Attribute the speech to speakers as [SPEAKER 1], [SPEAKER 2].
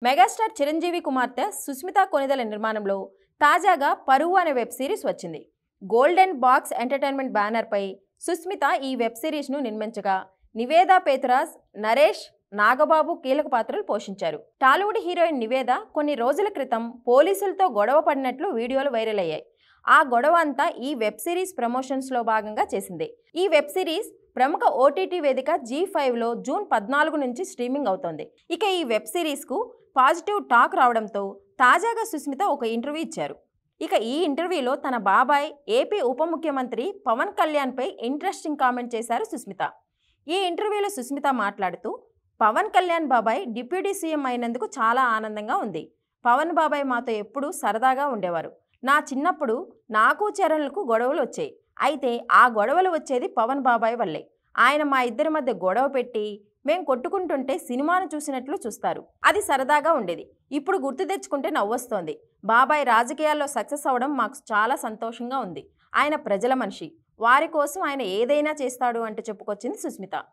[SPEAKER 1] Megastar Chiranjeevi కుమార్తె సుస్మిత కొనిదెల నిర్మాణంలో తాజాగా పరువు అనే వెబ్ సిరీస్ వచ్చింది. గోల్డెన్ బాక్స్ ఎంటర్టైన్మెంట్ బ్యానర్పై సుస్మిత ఈ వెబ్ సిరీస్ను నిర్మించగా నివేదా పేతురాజ్, నరేష్, నాగబాబు కీలక పాత్రలు పోషించారు. టాలీవుడ్ హీరోయిన్ నివేద కొన్ని రోజుల క్రితం పోలీసులతో గొడవ పడినట్లు వీడియోలు వైరల్ అయ్యాయి. ఆ గొడవ అంతా ఈ వెబ్ సిరీస్ ప్రమోషన్స్లో భాగంగా చేసింది. ఈ వెబ్ సిరీస్ ప్రముఖ ఓటీటీ వేదిక G5లో జూన్ 14 నుంచి స్ట్రీమింగ్ అవుతోంది. ఇక ఈ వెబ్ సిరీస్కు పాజిటివ్ టాక్ రావడంతో తాజాగా సుస్మిత ఒక ఇంటర్వ్యూ ఇచ్చారు. ఇక ఈ ఇంటర్వ్యూలో తన బాబాయ్ ఏపీ ఉప ముఖ్యమంత్రి పవన్ కళ్యాణ్పై ఇంట్రెస్టింగ్ కామెంట్ చేశారు సుస్మిత. ఈ ఇంటర్వ్యూలో సుస్మిత మాట్లాడుతూ, పవన్ కళ్యాణ్ బాబాయ్ డిప్యూటీ సీఎం అయినందుకు చాలా ఆనందంగా ఉంది. పవన్ బాబాయ్ మాతో ఎప్పుడూ సరదాగా ఉండేవారు. నా చిన్నప్పుడు నాకు చరణ్లకు గొడవలు వచ్చాయి. అయితే ఆ గొడవలు వచ్చేది పవన్ బాబాయ్ వల్లే. ఆయన మా ఇద్దరి మధ్య గొడవ పెట్టి మేం కొట్టుకుంటుంటే సినిమాను చూసినట్లు చూస్తారు. అది సరదాగా ఉండేది. ఇప్పుడు గుర్తు తెచ్చుకుంటే నవ్వొస్తోంది. బాబాయ్ రాజకీయాల్లో సక్సెస్ అవ్వడం మాకు చాలా సంతోషంగా ఉంది. ఆయన ప్రజల మనిషి. వారి కోసం ఆయన ఏదైనా చేస్తాడు అంటూ చెప్పుకొచ్చింది సుస్మిత.